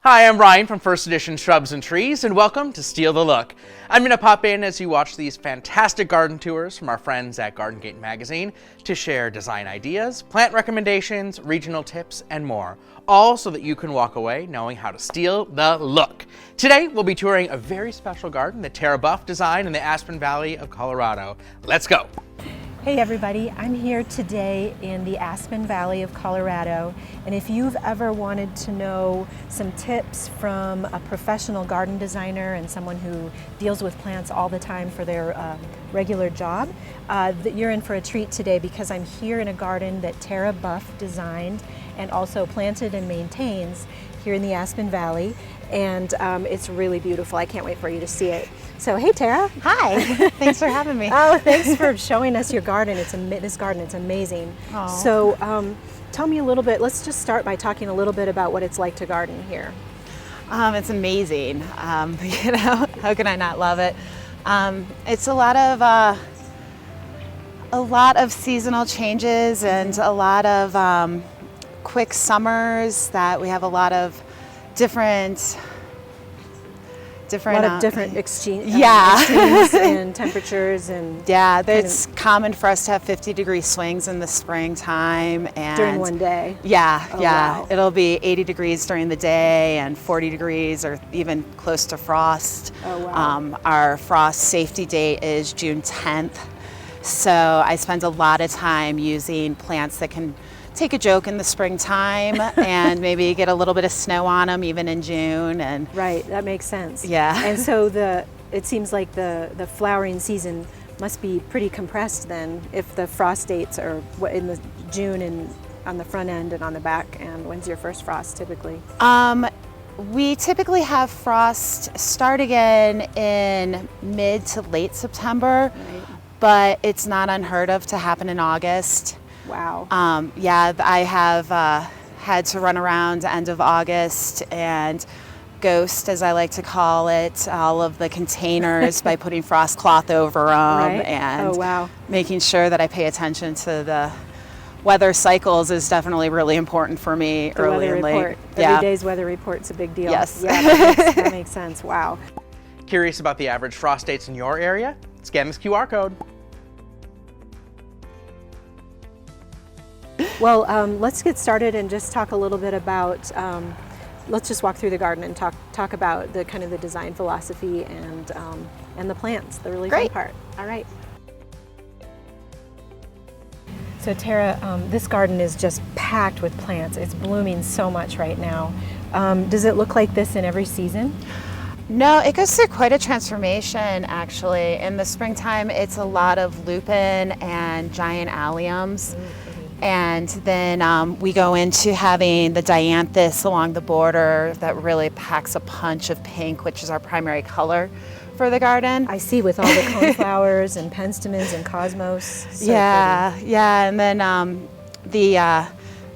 Hi, I'm Ryan from First Edition Shrubs and Trees, and welcome to Steal the Look. I'm going to pop in as you watch these fantastic garden tours from our friends at Garden Gate Magazine to share design ideas, plant recommendations, regional tips, and more, all so that you can walk away knowing how to steal the look. Today, we'll be touring a very special garden that Tara Buff designed in the Aspen Valley of Colorado. Let's go. Hey everybody, I'm here today in the Aspen Valley of Colorado, and if you've ever wanted to know some tips from a professional garden designer and someone who deals with plants all the time for their regular job, you're in for a treat today because I'm here in a garden that Tara Buff designed and also planted and maintains here in the Aspen Valley, and it's really beautiful. I can't wait for you to see it. So hey Tara. Hi, thanks for having me. Oh, thanks for showing us your garden. This garden, it's amazing. Aww. So tell me a little bit, let's just start by talking a little bit about what it's like to garden here. It's amazing. You know, how can I not love it? It's a lot of seasonal changes and a lot of quick summers that we have a lot of different extremes in temperatures and it's common for us to have 50-degree swings in the springtime and during one day. Wow. It'll be 80 degrees during the day and 40 degrees or even close to frost. Oh, wow. Our frost safety date is June 10th, so I spend a lot of time using plants that can take a joke in the springtime and maybe get a little bit of snow on them even in June. And right, that makes sense. Yeah. And so it seems like the flowering season must be pretty compressed then if the frost dates are in the June and on the front end and on the back end. When's your first frost typically? We typically have frost start again in mid to late September, Right. but it's not unheard of to happen in August. Wow. I have had to run around end of August and ghost, as I like to call it, all of the containers by putting frost cloth over them Right. and Oh, wow. making sure that I pay attention to the weather cycles is definitely really important for me The early weather and report. late. Every day's weather report's a big deal. Yes. Yeah, that makes sense. Wow. Curious about the average frost dates in your area? Scan this QR code. Well, let's get started and just talk a little bit about, let's just walk through the garden and talk about the kind of the design philosophy and the plants, the really fun part. All right. So Tara, this garden is just packed with plants. It's blooming so much right now. Does it look like this in every season? No, it goes through quite a transformation actually. In the springtime, it's a lot of lupin and giant alliums. And then we go into having the dianthus along the border that really packs a punch of pink, which is our primary color for the garden. I see, with all the coneflowers and penstemons and cosmos. So pretty. And then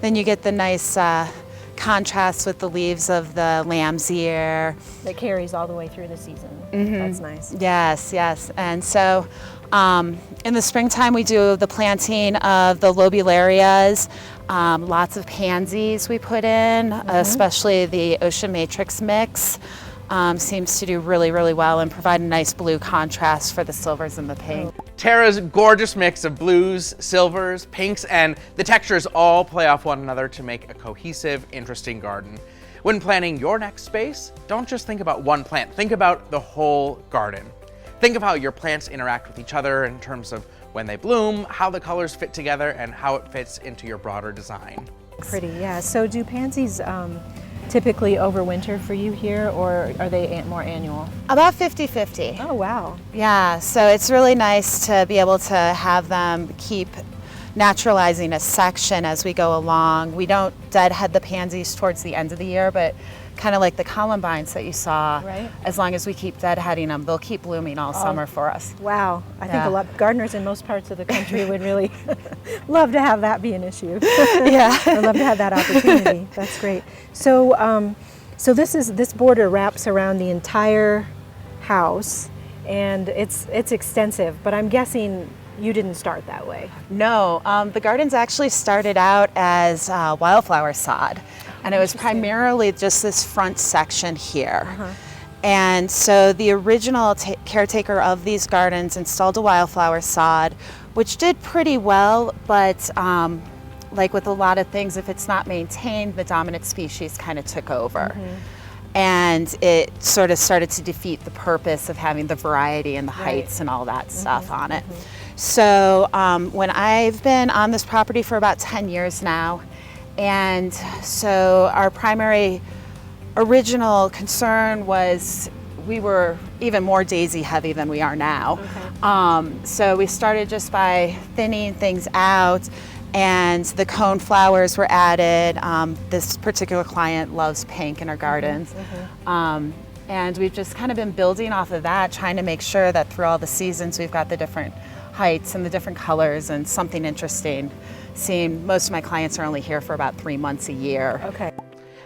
then you get the nice contrast with the leaves of the lamb's ear. That carries all the way through the season. Mm-hmm. That's nice. Yes. And so in the springtime, we do the planting of the lobularias, lots of pansies we put in, especially the Ocean Matrix mix. Seems to do really, really well and provide a nice blue contrast for the silvers and the pink. Tara's gorgeous mix of blues, silvers, pinks, and the textures all play off one another to make a cohesive, interesting garden. When planning your next space, don't just think about one plant, think about the whole garden. Think of how your plants interact with each other in terms of when they bloom, how the colors fit together, and how it fits into your broader design. Pretty, yeah. So do pansies typically overwinter for you here, or are they more annual? About 50-50. Oh, wow. Yeah, so it's really nice to be able to have them keep naturalizing a section as we go along. We don't deadhead the pansies towards the end of the year, but kind of like the columbines that you saw, Right. as long as we keep deadheading them, they'll keep blooming all summer for us. Wow. I think a lot gardeners in most parts of the country would really love to have that be an issue. Yeah. I'd love to have that opportunity. That's great. So, so this border wraps around the entire house, and it's extensive, but I'm guessing you didn't start that way. No, the gardens actually started out as wildflower sod. And it was primarily just this front section here. And so the original caretaker of these gardens installed a wildflower sod, which did pretty well, but like with a lot of things, if it's not maintained, the dominant species kind of took over. And it sort of started to defeat the purpose of having the variety and the heights and all that stuff on it. So when I've been on this property for about 10 years now, and so our primary original concern was we were even more daisy heavy than we are now. So we started just by thinning things out, and the cone flowers were added. This particular client loves pink in her gardens. And we've just kind of been building off of that, trying to make sure that through all the seasons we've got the different heights and the different colors and something interesting. Seeing most of my clients are only here for about 3 months a year.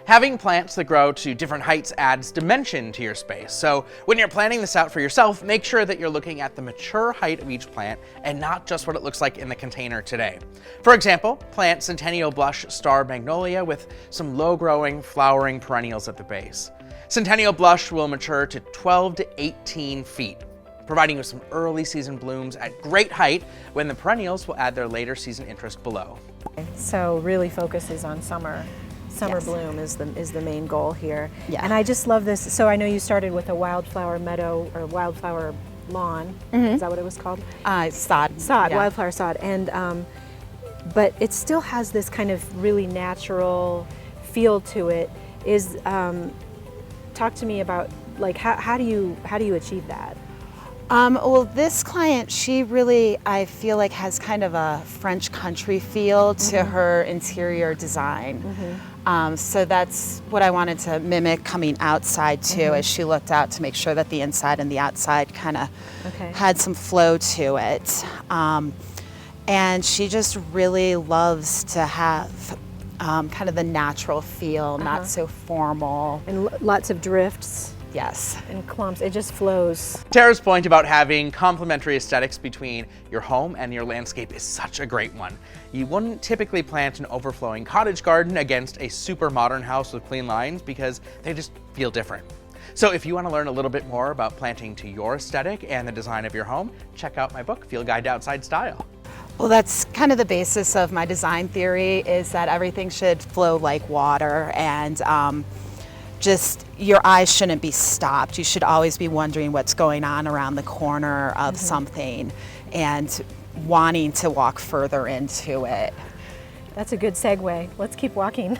Having plants that grow to different heights adds dimension to your space. So when you're planning this out for yourself, make sure that you're looking at the mature height of each plant and not just what it looks like in the container today. For example, plant Centennial Blush Star Magnolia with some low-growing, flowering perennials at the base. Centennial Blush will mature to 12 to 18 feet, providing you with some early season blooms at great height when the perennials will add their later season interest below. So really focuses on summer bloom is the main goal here. And I just love this. So I know you started with a wildflower meadow or wildflower lawn. Is that what it was called? Sod. Wildflower sod. And but it still has this kind of really natural feel to it. Talk to me about like how do you achieve that? Well, this client, she really, I feel like, has kind of a French country feel to her interior design. So that's what I wanted to mimic coming outside too, as she looked out to make sure that the inside and the outside kind of had some flow to it. And she just really loves to have kind of the natural feel, not so formal. And lots of drifts. Yes. And clumps, it just flows. Tara's point about having complementary aesthetics between your home and your landscape is such a great one. You wouldn't typically plant an overflowing cottage garden against a super modern house with clean lines because they just feel different. So if you want to learn a little bit more about planting to your aesthetic and the design of your home, check out my book, Field Guide to Outside Style. Well, that's kind of the basis of my design theory, is that everything should flow like water, and just your eyes shouldn't be stopped. You should always be wondering what's going on around the corner of something and wanting to walk further into it. That's a good segue. Let's keep walking.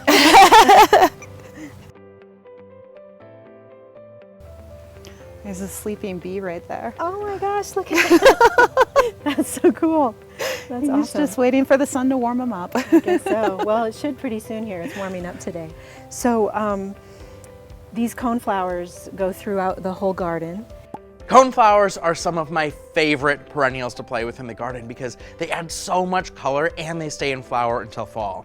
There's a sleeping bee right there. Oh my gosh, look at that. That's so cool. That's He's awesome. just waiting for the sun to warm him up. I guess so. Well, it should pretty soon here. It's warming up today. So these coneflowers go throughout the whole garden. Coneflowers are some of my favorite perennials to play with in the garden because they add so much color and they stay in flower until fall.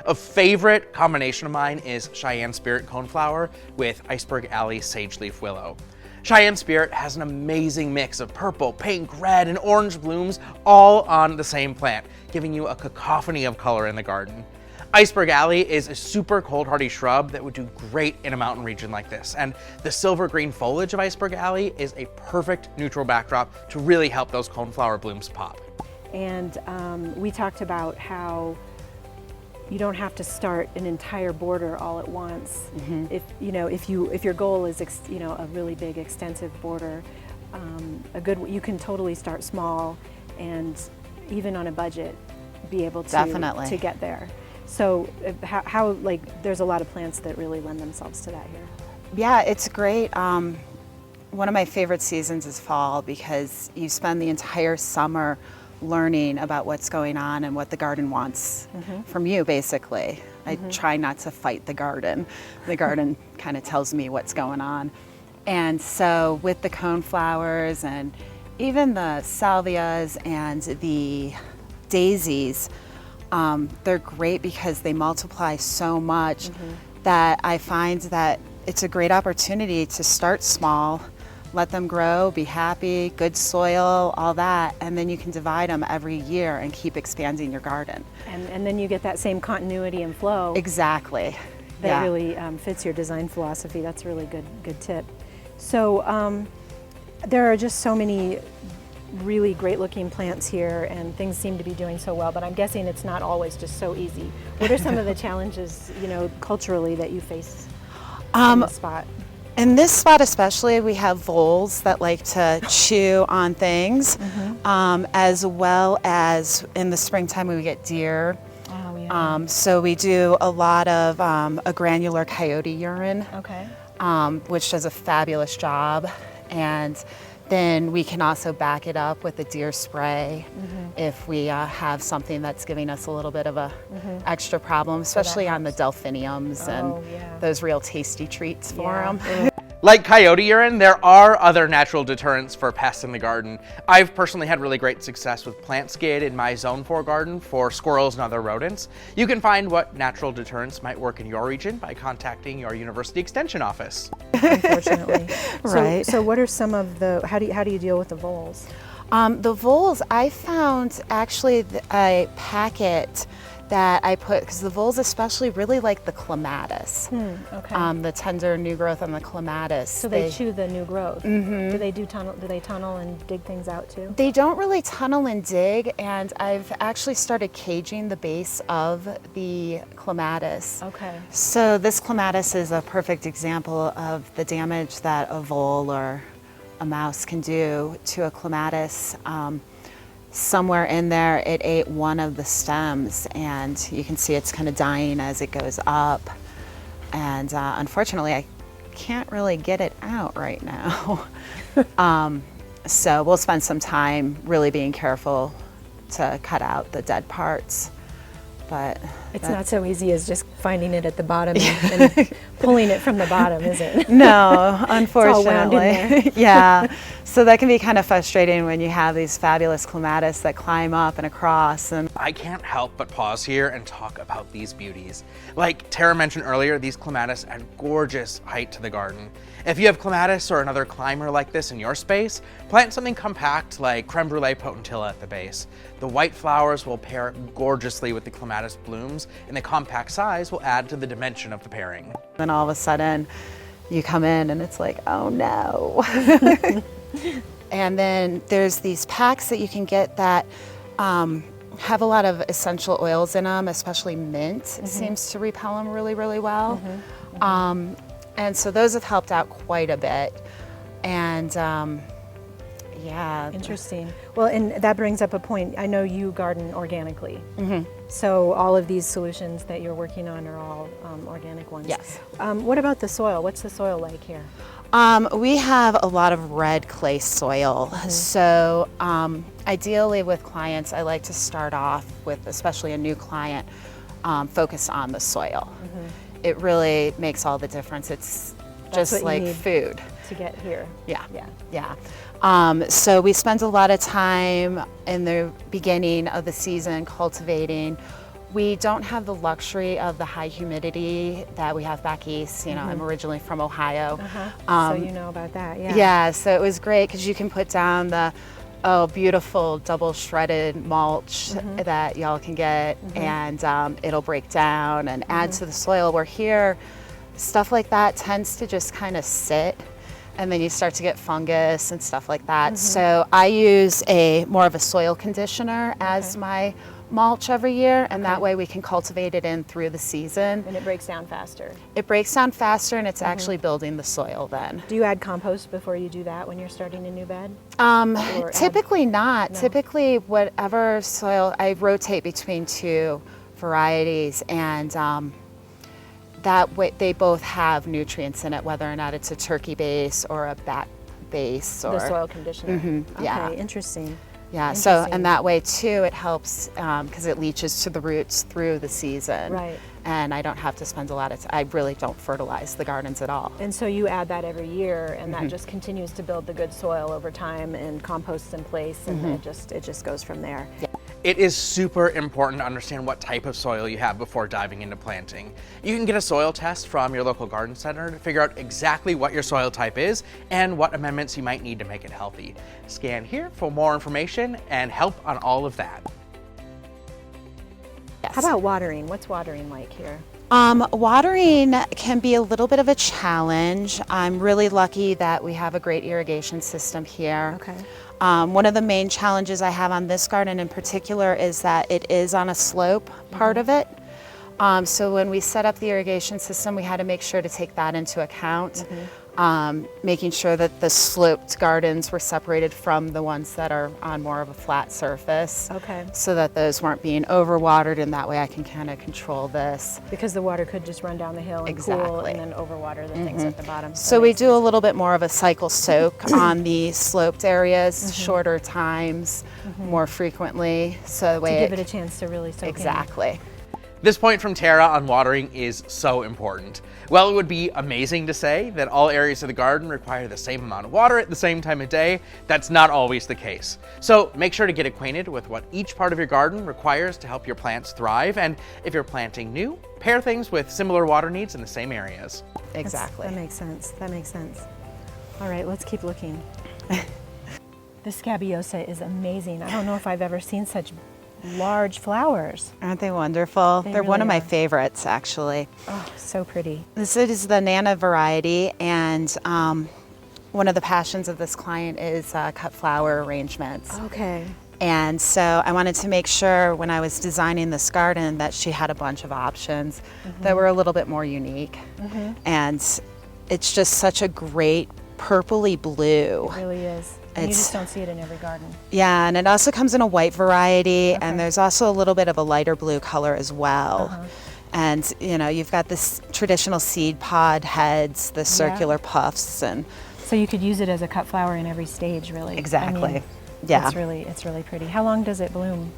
A favorite combination of mine is Cheyenne Spirit coneflower with Iceberg Alley Sage Leaf Willow. Cheyenne Spirit has an amazing mix of purple, pink, red, and orange blooms all on the same plant, giving you a cacophony of color in the garden. Iceberg Alley is a super cold hardy shrub that would do great in a mountain region like this, and the silver green foliage of Iceberg Alley is a perfect neutral backdrop to really help those coneflower blooms pop. And we talked about how you don't have to start an entire border all at once. If your goal is a really big extensive border, you can totally start small and even on a budget be able to get there. So how there's a lot of plants that really lend themselves to that here. Yeah, it's great. One of my favorite seasons is fall because you spend the entire summer learning about what's going on and what the garden wants from you, basically. I try not to fight the garden. The garden kind of tells me what's going on. And so with the coneflowers and even the salvias and the daisies, they're great because they multiply so much that I find that it's a great opportunity to start small, let them grow, be happy, good soil, all that, and then you can divide them every year and keep expanding your garden. And then you get that same continuity and flow. Exactly. Yeah. really fits your design philosophy. That's a really good tip. So there are just so many really great looking plants here, and things seem to be doing so well, but I'm guessing it's not always just so easy. What are some of the challenges, culturally that you face in this spot? In this spot especially, we have voles that like to chew on things, as well as in the springtime we get deer. Oh, yeah. So we do a lot of a granular coyote urine, Okay. which does a fabulous job. And then we can also back it up with a deer spray if we have something that's giving us a little bit of a extra problem, especially on the delphiniums and yeah. those real tasty treats for Yeah. them. Like coyote urine, there are other natural deterrents for pests in the garden. I've personally had really great success with plant skid in my Zone 4 garden for squirrels and other rodents. You can find what natural deterrents might work in your region by contacting your university extension office. Unfortunately. Right. So what are some of the, how do you deal with the voles? The voles, I found actually a packet that I put, because the voles especially really like the clematis, Okay. the tender new growth on the clematis. So they chew the new growth. Do they tunnel and dig things out too? They don't really tunnel and dig, and I've actually started caging the base of the clematis. Okay. So this clematis is a perfect example of the damage that a vole or a mouse can do to a clematis. Somewhere in there it ate one of the stems, and you can see it's kind of dying as it goes up. And unfortunately I can't really get it out right now. So we'll spend some time really being careful to cut out the dead parts. But It's not so easy as just finding it at the bottom and pulling it from the bottom, is it? no, all wound in unfortunately. Yeah. So that can be kind of frustrating when you have these fabulous clematis that climb up and across. And I can't help but pause here and talk about these beauties. Like Tara mentioned earlier, these clematis add gorgeous height to the garden. If you have clematis or another climber like this in your space, plant something compact like creme brulee potentilla at the base. The white flowers will pair gorgeously with the clematis blooms, and the compact size will add to the dimension of the pairing. then all of a sudden you come in and it's like, oh no. And then there's these packs that you can get that have a lot of essential oils in them, especially mint seems to repel them really, really well. And so those have helped out quite a bit. And yeah. Interesting. Well, and that brings up a point. I know you garden organically. So all of these solutions that you're working on are all organic ones. Yes. What about the soil? What's the soil like here? We have a lot of red clay soil. So ideally with clients, I like to start off with, especially a new client, focus on the soil. It really makes all the difference. It's That's just what you like need food. to get here. Yeah. Yeah. Yeah. So we spend a lot of time in the beginning of the season cultivating. We don't have the luxury of the high humidity that we have back east. You know, I'm originally from Ohio. So you know about that, yeah. Yeah, so it was great because you can put down the beautiful double shredded mulch that y'all can get, and it'll break down and add to the soil. Where here, stuff like that tends to just kind of sit, and then you start to get fungus and stuff like that. So I use more of a soil conditioner as my mulch every year, and that way we can cultivate it in through the season. And it breaks down faster. It breaks down faster, and it's actually building the soil then. Do you add compost before you do that when you're starting a new bed? Or Typically not. Typically, whatever soil, I rotate between two varieties, and that way they both have nutrients in it, whether or not it's a turkey base or a bat base. Or The soil conditioner. yeah. Okay, interesting. Yeah, so, Interesting. and that way too, it helps because it leaches to the roots through the season. Right. And I don't have to spend a lot of time, I really don't fertilize the gardens at all. And so you add that every year, and that just continues to build the good soil over time, and compost's in place, and it just goes from there. It is super important to understand what type of soil you have before diving into planting. You can get a soil test from your local garden center to figure out exactly what your soil type is and what amendments you might need to make it healthy. Scan here for more information and help on all of that. Yes. How about watering? What's watering like here? Watering can be a little bit of a challenge. I'm really lucky that we have a great irrigation system here. Okay. One of the main challenges I have on this garden in particular is that it is on a slope, part of it. So when we set up the irrigation system, we had to make sure to take that into account. Making sure that the sloped gardens were separated from the ones that are on more of a flat surface. Okay. So that those weren't being overwatered, and that way I can kind of control this. Because the water could just run down the hill and cool Exactly. and then overwater the things at the bottom. So we do a little bit more of a cycle soak on the sloped areas, shorter times, more frequently, so the to way give it a chance to really soak in. exactly. This point from Tara on watering is so important. While it would be amazing to say that all areas of the garden require the same amount of water at the same time of day, that's not always the case. So make sure to get acquainted with what each part of your garden requires to help your plants thrive, and if you're planting new, pair things with similar water needs in the same areas. Exactly. That makes sense. That makes sense. All right, let's keep looking. This Scabiosa is amazing. I don't know if I've ever seen such large flowers. Aren't they wonderful? They They're one of really my are. favorites, actually. Oh, so pretty. This is the Nana variety, and one of the passions of this client is cut flower arrangements. Okay. And so I wanted to make sure when I was designing this garden that she had a bunch of options that were a little bit more unique. And it's just such a great purpley blue. It really is. And you It's- just don't see it in every garden. Yeah, and it also comes in a white variety, and there's also a little bit of a lighter blue color as well. And you know, you've got this traditional seed pod heads, the circular puffs, and So you could use it as a cut flower in every stage, really. exactly. I mean, Yeah. it's really pretty. How long does it bloom?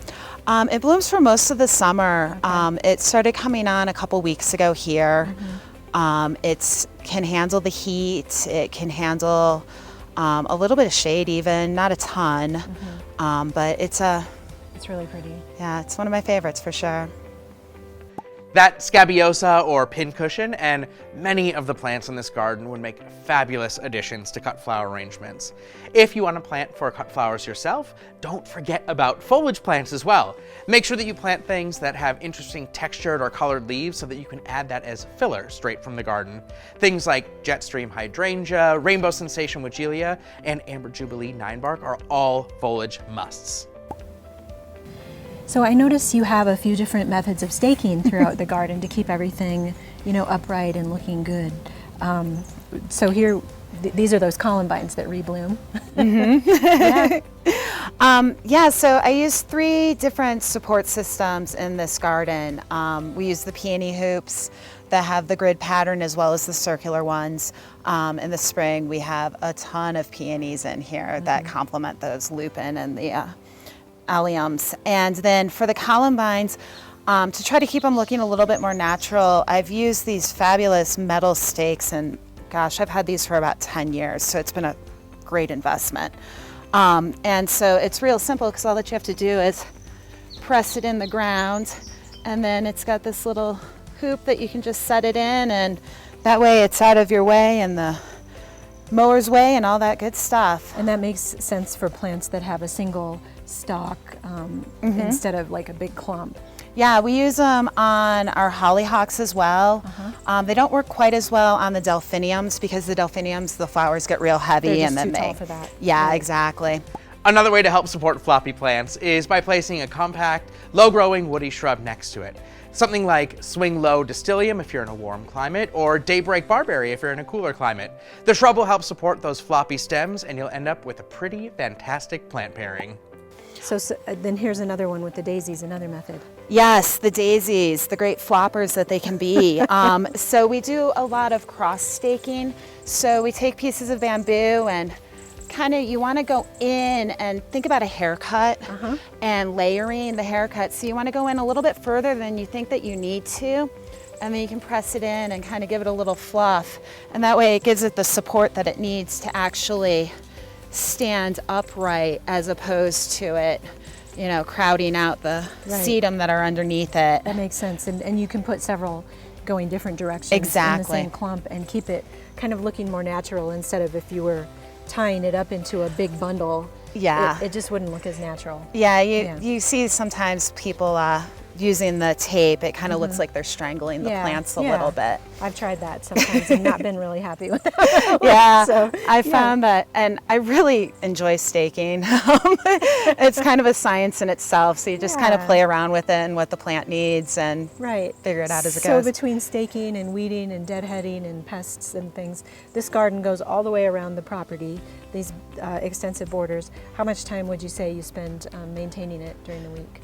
It blooms for most of the summer. It started coming on a couple weeks ago here. It can handle the heat. It can handle a little bit of shade, even not a ton, but it's It's really pretty. it's one of my favorites for sure. That Scabiosa or pincushion and many of the plants in this garden would make fabulous additions to cut flower arrangements. If you want to plant for cut flowers yourself, don't forget about foliage plants as well. Make sure that you plant things that have interesting textured or colored leaves so that you can add that as filler straight from the garden. Things like Jetstream Hydrangea, Rainbow Sensation Weigela, and Amber Jubilee Ninebark are all foliage musts. So I notice you have a few different methods of staking throughout the garden to keep everything, upright and looking good. So here, these are those columbines that rebloom. So I use 3 different support systems in this garden. We use the peony hoops that have the grid pattern as well as the circular ones. In the spring, we have a ton of peonies in here that complement those lupin and the alliums. And then for the columbines, to try to keep them looking a little bit more natural, I've used these fabulous metal stakes, and gosh, I've had these for about 10 years, so it's been a great investment. And so it's real simple because all that you have to do is press it in the ground, and then it's got this little hoop that you can just set it in, and that way it's out of your way and the mower's way and all that good stuff. And that makes sense for plants that have a single stalk instead of like a big clump. Yeah, we use them on our hollyhocks as well. They don't work quite as well on the delphiniums because the delphiniums, the flowers get real heavy. They're just and then too they tall for that. Yeah, Right. exactly. Another way to help support floppy plants is by placing a compact, low-growing woody shrub next to it. Something like Swing Low Distilium if you're in a warm climate, or Daybreak Barberry if you're in a cooler climate. The shrub will help support those floppy stems, and you'll end up with a pretty fantastic plant pairing. So then here's another one with the daisies, another method. Yes, the daisies, the great floppers that they can be. So we do a lot of cross staking. So we take pieces of bamboo and you want to go in and think about a haircut and layering the haircut. So you want to go in a little bit further than you think that you need to, and then you can press it in and kind of give it a little fluff. And that way it gives it the support that it needs to actually stand upright, as opposed to it, crowding out the Right. sedum that are underneath it. That makes sense. And you can put several going different directions in the Exactly. same clump and keep it kind of looking more natural instead of if you were tying it up into a big bundle. Yeah. It just wouldn't look as natural. Yeah, Yeah. you see sometimes people using the tape, it kind of looks like they're strangling the plants a little bit. I've tried that sometimes and not been really happy with it. Yeah, I found that, and I really enjoy staking. It's kind of a science in itself, so you just kind of play around with it and what the plant needs and figure it out as it goes. So between staking and weeding and deadheading and pests and things, this garden goes all the way around the property, these extensive borders. How much time would you say you spend maintaining it during the week?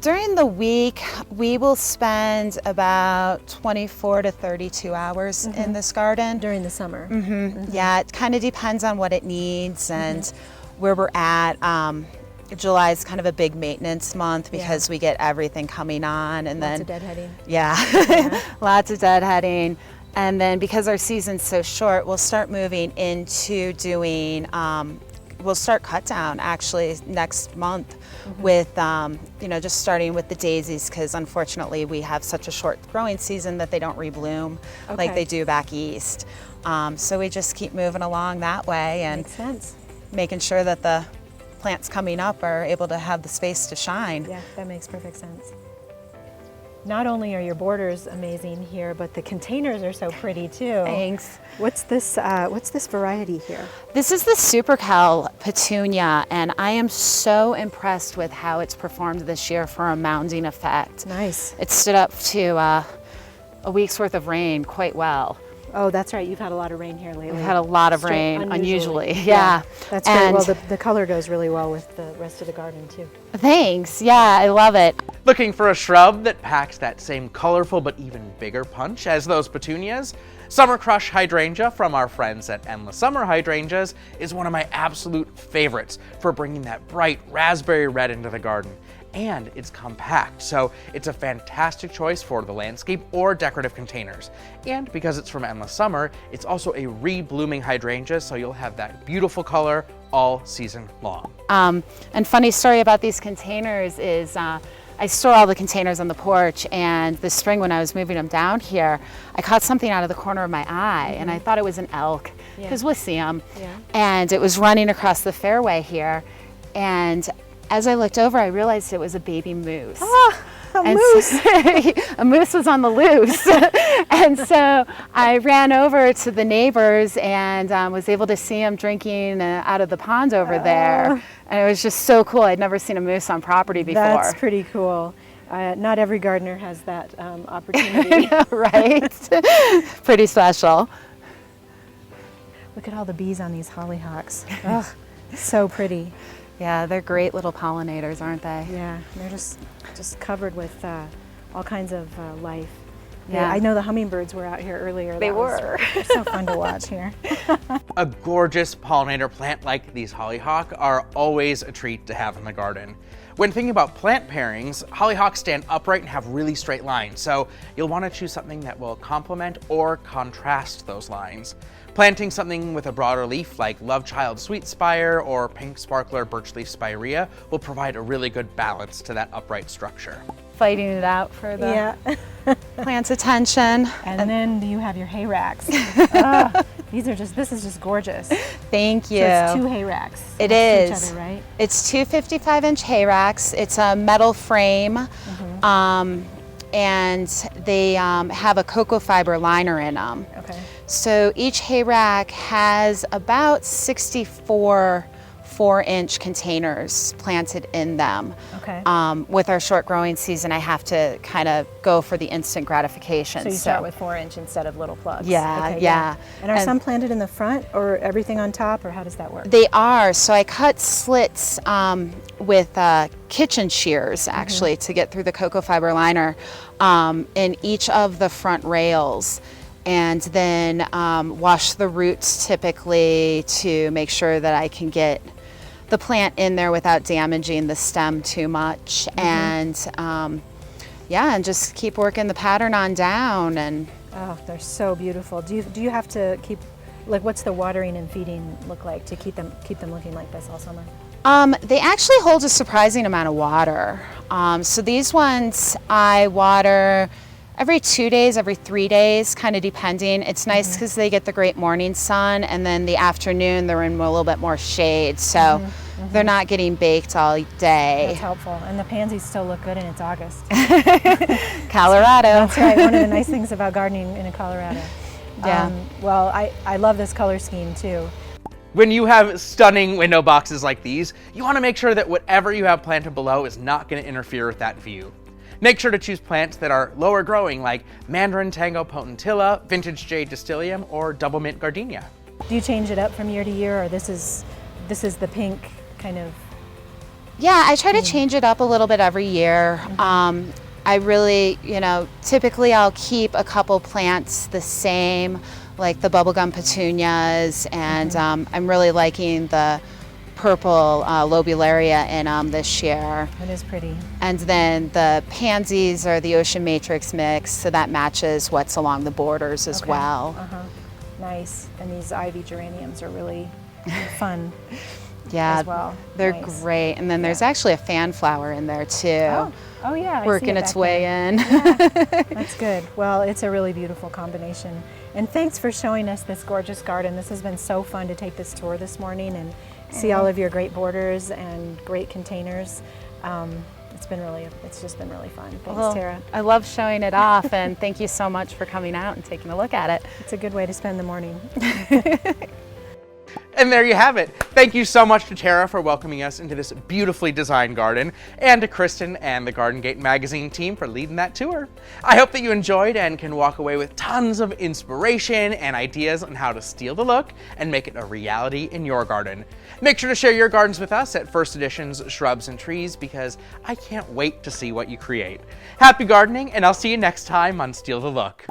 During the week, we will spend about 24 to 32 hours in this garden. During the summer? Yeah, it kind of depends on what it needs and where we're at. July is kind of a big maintenance month because we get everything coming on, and Lots then of deadheading. Yeah, lots of deadheading. And then because our season's so short, we'll start moving into doing, we'll start cut down actually next month with, you know, just starting with the daisies, because unfortunately we have such a short growing season that they don't rebloom like they do back east. So we just keep moving along that way and Makes sense. making sure that the plants coming up are able to have the space to shine. Yeah, that makes perfect sense. Not only are your borders amazing here, but the containers are so pretty too. Thanks. What's this variety here? This is the Supercal Petunia, and I am so impressed with how it's performed this year for a mounding effect. Nice. It stood up to a week's worth of rain quite well. Oh, that's right. You've had a lot of rain here lately. We've had a lot of rain, unusually. Yeah. That's great. And Well, the color goes really well with the rest of the garden too. thanks. Yeah, I love it. Looking for a shrub that packs that same colorful but even bigger punch as those petunias? Summer Crush Hydrangea from our friends at Endless Summer Hydrangeas is one of my absolute favorites for bringing that bright raspberry red into the garden. And it's compact, so it's a fantastic choice for the landscape or decorative containers. And because it's from Endless Summer, it's also a re-blooming hydrangea, so you'll have that beautiful color all season long. And funny story about these containers is I store all the containers on the porch, and this spring when I was moving them down here, I caught something out of the corner of my eye, and I thought it was an elk, because we'll see them. And it was running across the fairway here, and as I looked over, I realized it was a baby moose. A moose! A moose was on the loose. And so I ran over to the neighbors and was able to see him drinking out of the pond over there. And it was just so cool. I'd never seen a moose on property before. That's pretty cool. Not every gardener has that opportunity. Right? Pretty special. Look at all the bees on these hollyhocks. Oh, so pretty. Yeah, they're great little pollinators, aren't they? Yeah, they're just covered with all kinds of life. Yeah. I know the hummingbirds were out here earlier. They were. They're so fun to watch here. A gorgeous pollinator plant like these hollyhock are always a treat to have in the garden. When thinking about plant pairings, hollyhocks stand upright and have really straight lines, so you'll want to choose something that will complement or contrast those lines. Planting something with a broader leaf like Love Child Sweet Spire or Pink Sparkler Birchleaf Spirea will provide a really good balance to that upright structure. Fighting it out for the plant's attention. And then you have your hay racks. This is just gorgeous. Thank you. So it's 2 hay racks. It next is. to each other, right? It's 2 55-inch hay racks. It's a metal frame, and they have a cocoa fiber liner in them. Okay. So each hay rack has about 64 4-inch containers planted in them. Okay. With our short growing season, I have to kind of go for the instant gratification. So you start with 4-inch instead of little plugs. Yeah, Okay, yeah. And are some planted in the front or everything on top, or how does that work? They are. So I cut slits with kitchen shears, actually, to get through the cocoa fiber liner in each of the front rails. And then wash the roots typically to make sure that I can get the plant in there without damaging the stem too much. And and just keep working the pattern on down. And oh, they're so beautiful. Do you have to keep, like, what's the watering and feeding look like to keep them looking like this all summer? They actually hold a surprising amount of water. So these ones I water every 2 days, every 3 days, kind of depending. It's nice because they get the great morning sun, and then the afternoon they're in a little bit more shade. So they're not getting baked all day. That's helpful. And the pansies still look good and it's August. Colorado. That's right, one of the nice things about gardening in Colorado. Yeah. Well, I love this color scheme too. When you have stunning window boxes like these, you want to make sure that whatever you have planted below is not going to interfere with that view. Make sure to choose plants that are lower growing, like Mandarin Tango Potentilla, Vintage Jade Distilleum, or Double Mint Gardenia. Do you change it up from year to year, or this is the pink kind of? Yeah, I try to change it up a little bit every year. I really, typically I'll keep a couple plants the same, like the bubblegum petunias, and I'm really liking the purple lobularia in this year. It is pretty. And then the pansies are the Ocean Matrix mix, so that matches what's along the borders as well. Nice. And these ivy geraniums are really fun. Yeah, as well. They're Nice. great. And then there's actually a fan flower in there too. Oh yeah, I see working it its back way there. in. That's good. Well, it's a really beautiful combination. And thanks for showing us this gorgeous garden. This has been so fun to take this tour this morning and see all of your great borders and great containers. It's just been really fun. Thanks, Well, Tara. I love showing it off, and thank you so much for coming out and taking a look at it. It's a good way to spend the morning. And there you have it. Thank you so much to Tara for welcoming us into this beautifully designed garden, and to Kristen and the Garden Gate Magazine team for leading that tour. I hope that you enjoyed and can walk away with tons of inspiration and ideas on how to steal the look and make it a reality in your garden. Make sure to share your gardens with us at First Edition's Shrubs and Trees, because I can't wait to see what you create. Happy gardening, and I'll see you next time on Steal the Look.